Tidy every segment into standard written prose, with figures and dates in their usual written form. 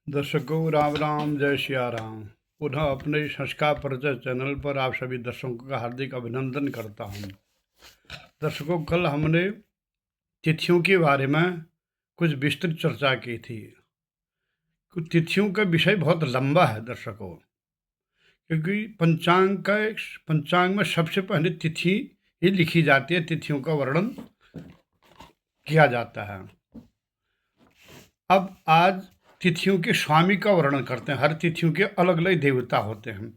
दर्शकों राम राम, जय सिया राम। पुनः अपने संस्कार परिचय चैनल पर आप सभी दर्शकों का हार्दिक अभिनंदन करता हूं। दर्शकों, कल हमने तिथियों के बारे में कुछ विस्तृत चर्चा की थी। कुछ तिथियों का विषय बहुत लंबा है दर्शकों, क्योंकि पंचांग में सबसे पहले तिथि ही लिखी जाती है, तिथियों का वर्णन किया जाता है। अब आज तिथियों के स्वामी का वर्णन करते हैं। हर तिथियों के अलग अलग देवता होते हैं।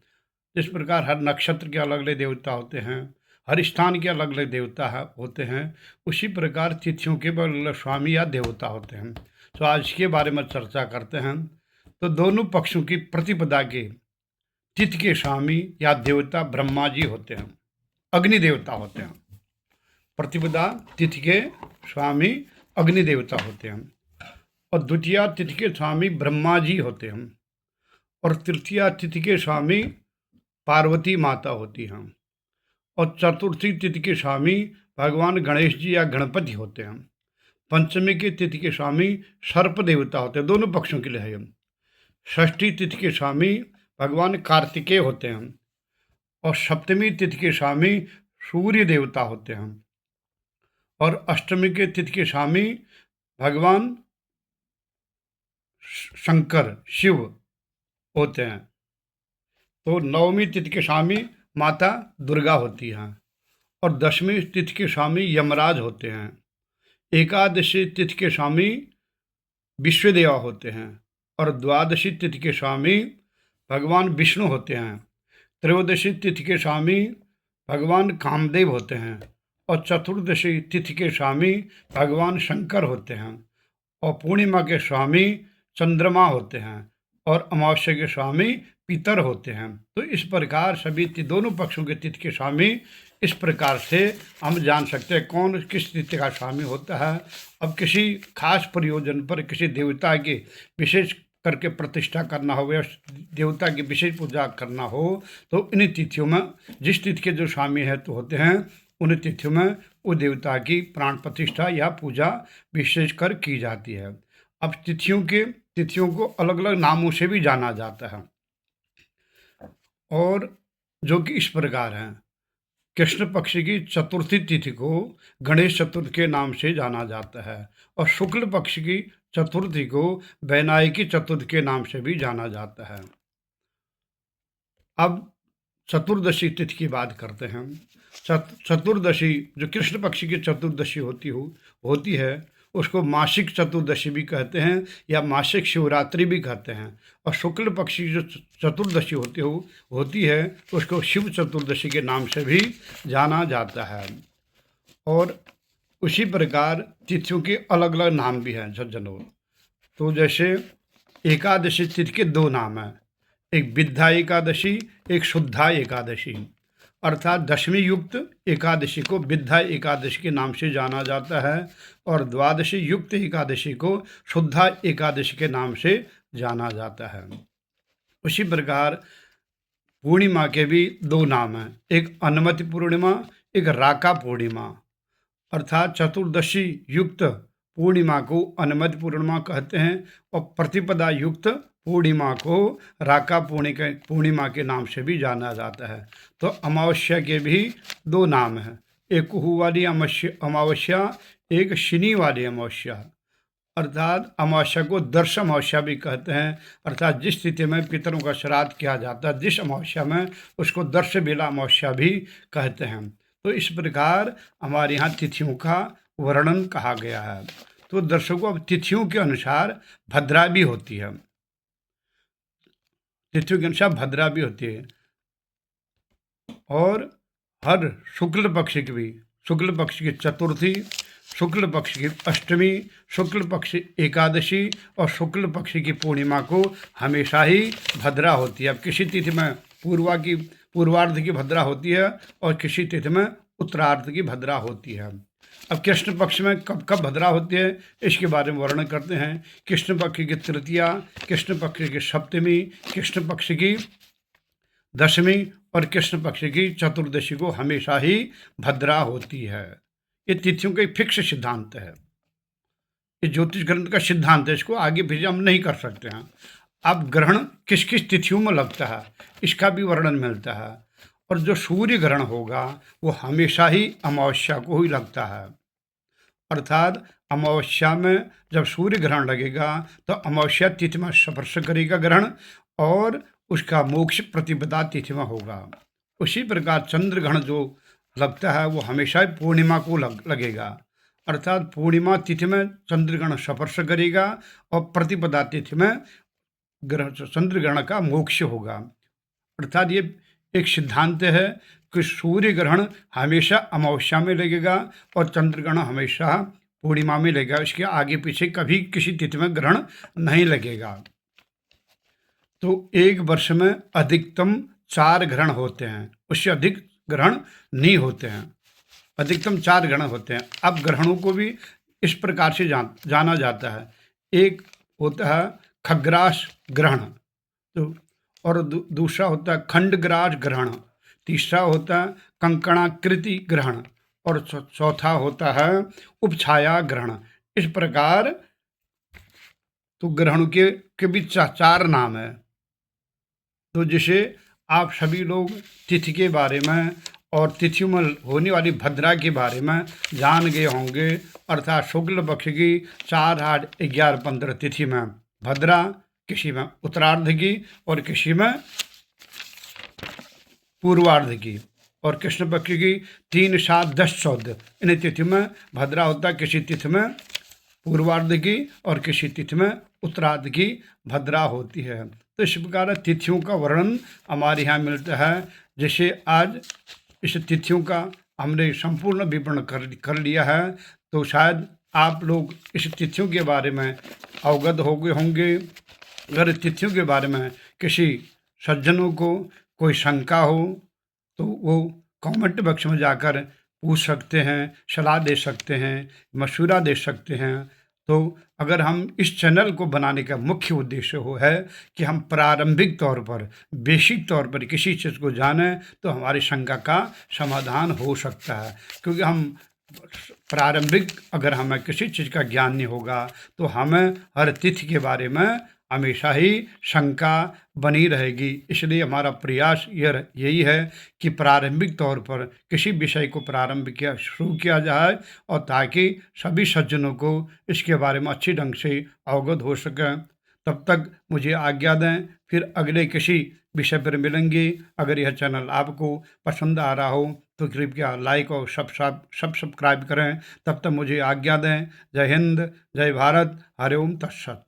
जिस प्रकार हर नक्षत्र के अलग अलग देवता होते हैं, हर स्थान के अलग अलग देवता होते हैं, उसी प्रकार तिथियों के अलग अलग स्वामी या देवता होते हैं। तो आज के बारे में चर्चा करते हैं। तो दोनों पक्षों की प्रतिपदा के तिथि के स्वामी या देवता ब्रह्मा जी होते हैं, अग्नि देवता होते हैं। प्रतिपदा तिथि के स्वामी अग्नि देवता होते हैं, और द्वितीया तिथि के स्वामी ब्रह्मा जी होते हैं, और तृतीया तिथि के स्वामी पार्वती माता होती हैं, और चतुर्थी तिथि के स्वामी भगवान गणेश जी या गणपति होते हैं। पंचमी की तिथि के स्वामी सर्प देवता होते हैं, दोनों पक्षों के लिए है। षष्ठी तिथि के स्वामी भगवान कार्तिकेय होते हैं, और सप्तमी तिथि के स्वामी सूर्य देवता होते हैं, और अष्टमी के तिथि के स्वामी भगवान शंकर शिव होते हैं। तो नवमी तिथि के स्वामी माता दुर्गा होती हैं, और दशमी तिथि के स्वामी यमराज होते हैं। एकादशी तिथि के स्वामी विश्वदेवा होते हैं, और द्वादशी तिथि के स्वामी भगवान विष्णु होते हैं। त्रयोदशी तिथि के स्वामी भगवान कामदेव होते हैं, और चतुर्दशी तिथि के स्वामी भगवान शंकर होते हैं, और पूर्णिमा के स्वामी चंद्रमा होते हैं, और अमावस्या के स्वामी पितर होते हैं। तो इस प्रकार सभी दोनों पक्षों के तिथि के स्वामी इस प्रकार से हम जान सकते हैं कौन किस तिथि का स्वामी होता है। अब किसी खास प्रयोजन पर किसी देवता की विशेष करके प्रतिष्ठा करना हो या देवता की विशेष पूजा करना हो, तो इन तिथियों में जिस तिथि के जो स्वामी है तो होते हैं, उन तिथियों में वो देवता की प्राण प्रतिष्ठा या पूजा विशेष कर की जाती है। अब तिथियों को अलग अलग नामों से भी जाना जाता है, और जो कि इस प्रकार हैं। कृष्ण पक्ष की चतुर्थी तिथि को गणेश चतुर्थी के नाम से जाना जाता है, और शुक्ल पक्ष की चतुर्थी को वैनायकी चतुर्थी के नाम से भी जाना जाता है। अब चतुर्दशी तिथि की बात करते हैं। चतुर्दशी जो कृष्ण पक्ष की चतुर्दशी होती है, उसको मासिक चतुर्दशी भी कहते हैं या मासिक शिवरात्रि भी कहते हैं। और शुक्ल पक्ष की जो चतुर्दशी होती है, उसको शिव चतुर्दशी के नाम से भी जाना जाता है। और उसी प्रकार तिथियों के अलग अलग नाम भी हैं सज्जनों। तो जैसे एकादशी तिथि के दो नाम हैं, एक विद्या एकादशी, एक शुद्धा एकादशी। अर्थात दशमी युक्त एकादशी को विद्या एकादशी के नाम से जाना जाता है, और द्वादशी युक्त एकादशी को शुद्धा एकादशी के नाम से जाना जाता है। उसी प्रकार पूर्णिमा के भी दो नाम हैं, एक अनुमति पूर्णिमा, एक राका पूर्णिमा। अर्थात चतुर्दशी युक्त पूर्णिमा को अनुमति पूर्णिमा कहते हैं, और प्रतिपदा युक्त पूर्णिमा को राका पूर्णिमा के नाम से भी जाना जाता है। तो अमावस्या के भी दो नाम हैं, एक कुहू वाली अमावस्या, एक शनि वाली अमावस्या। अर्थात अमावस्या को दर्श अमावस्या भी कहते हैं। अर्थात जिस तिथि में पितरों का श्राद्ध किया जाता है, जिस अमावस्या में, उसको दर्श बेला अमावस्या भी कहते हैं। तो इस प्रकार हमारे यहाँ तिथियों का वर्णन कहा गया है। तो दर्शकों, अब तिथियों के अनुसार भद्रा भी होती है, तिथियों के अनुसार भद्रा भी होती है। और हर शुक्ल पक्ष की भी, शुक्ल पक्ष की चतुर्थी, शुक्ल पक्ष की अष्टमी, शुक्ल पक्ष एकादशी और शुक्ल पक्ष की पूर्णिमा को हमेशा ही भद्रा होती है। अब किसी तिथि में पूर्वार्ध की भद्रा होती है, और किसी तिथि में उत्तरार्ध की भद्रा होती है। अब कृष्ण पक्ष में कब कब भद्रा होती है, इसके बारे में वर्णन करते हैं। कृष्ण पक्ष की तृतीया, कृष्ण पक्ष की सप्तमी, कृष्ण पक्ष की दशमी और कृष्ण पक्ष की चतुर्दशी को हमेशा ही भद्रा होती है। ये तिथियों का एक फिक्स सिद्धांत है। ये ज्योतिष ग्रंथ का सिद्धांत है, इसको आगे पीछे हम नहीं कर सकते हैं। अब ग्रहण किस किस तिथियों में लगता है इसका भी वर्णन मिलता है। और जो सूर्य ग्रहण होगा वो हमेशा ही अमावस्या को ही लगता है, अर्थात अमावस्या में जब सूर्य ग्रहण लगेगा तो अमावस्या तिथि में स्पर्श करेगा ग्रहण, और उसका मोक्ष प्रतिपदा तिथि में होगा। उसी प्रकार चंद्र ग्रहण जो लगता है वो हमेशा ही पूर्णिमा को लगेगा, अर्थात पूर्णिमा तिथि में चंद्र ग्रहण स्पर्श करेगा और प्रतिपदा तिथि में ग्रह चंद्र ग्रहण का मोक्ष होगा। अर्थात ये एक सिद्धांत है कि सूर्य ग्रहण हमेशा अमावस्या में लगेगा और चंद्र ग्रहण हमेशा पूर्णिमा में लगेगा, इसके आगे पीछे कभी किसी तिथि में ग्रहण नहीं लगेगा। तो एक वर्ष में अधिकतम 4 ग्रहण होते हैं, उससे अधिक ग्रहण नहीं होते हैं, अधिकतम 4 ग्रहण होते हैं। अब ग्रहणों को भी इस प्रकार से जाना जाता है। एक होता है खग्रास ग्रहण, तो और दूसरा होता है खंडग्रास ग्रहण, तीसरा होता है कंकणाकृति ग्रहण और चौथा होता है उपछाया ग्रहण। इस प्रकार तो ग्रहणों के भी 4 नाम है। तो जिसे आप सभी लोग तिथि के बारे में और तिथियों में होने वाली भद्रा के बारे में जान गए होंगे, अर्थात शुक्ल पक्ष की 4, 8, 11, 15 तिथि में भद्रा, किसी में उत्तरार्ध की और किसी में पूर्वार्ध की, और कृष्ण पक्ष की 3, 7, 10, 14 इन तिथि में भद्रा होता है, किसी तिथि में पूर्वार्ध की और किसी तिथि में उत्तरार्ध की भद्रा होती है। तो इस प्रकार तिथियों का वर्णन हमारे यहाँ मिलता है। जैसे आज इस तिथियों का हमने संपूर्ण विवरण कर लिया है, तो शायद आप लोग इस तिथियों के बारे में अवगत हो गए होंगे। अगर तिथियों के बारे में किसी सज्जनों को कोई शंका हो तो वो कमेंट बॉक्स में जाकर पूछ सकते हैं, सलाह दे सकते हैं, मशवरा दे सकते हैं। तो अगर हम इस चैनल को बनाने का मुख्य उद्देश्य हो है कि हम प्रारंभिक तौर पर, बेसिक तौर पर किसी चीज़ को जानें तो हमारी शंका का समाधान हो सकता है। क्योंकि हम प्रारंभिक अगर हमें किसी चीज़ का ज्ञान नहीं होगा तो हमें हर तिथि के बारे में हमेशा ही शंका बनी रहेगी। इसलिए हमारा प्रयास यही है कि प्रारंभिक तौर पर किसी विषय को शुरू किया जाए, और ताकि सभी सज्जनों को इसके बारे में अच्छी ढंग से अवगत हो सकें। तब तक मुझे आज्ञा दें, फिर अगले किसी विषय पर मिलेंगे। अगर यह चैनल आपको पसंद आ रहा हो तो कृपया लाइक और सब्सक्राइब करें। तब तक मुझे आज्ञा दें। जय हिंद, जय भारत, हरि ओम तत्सत।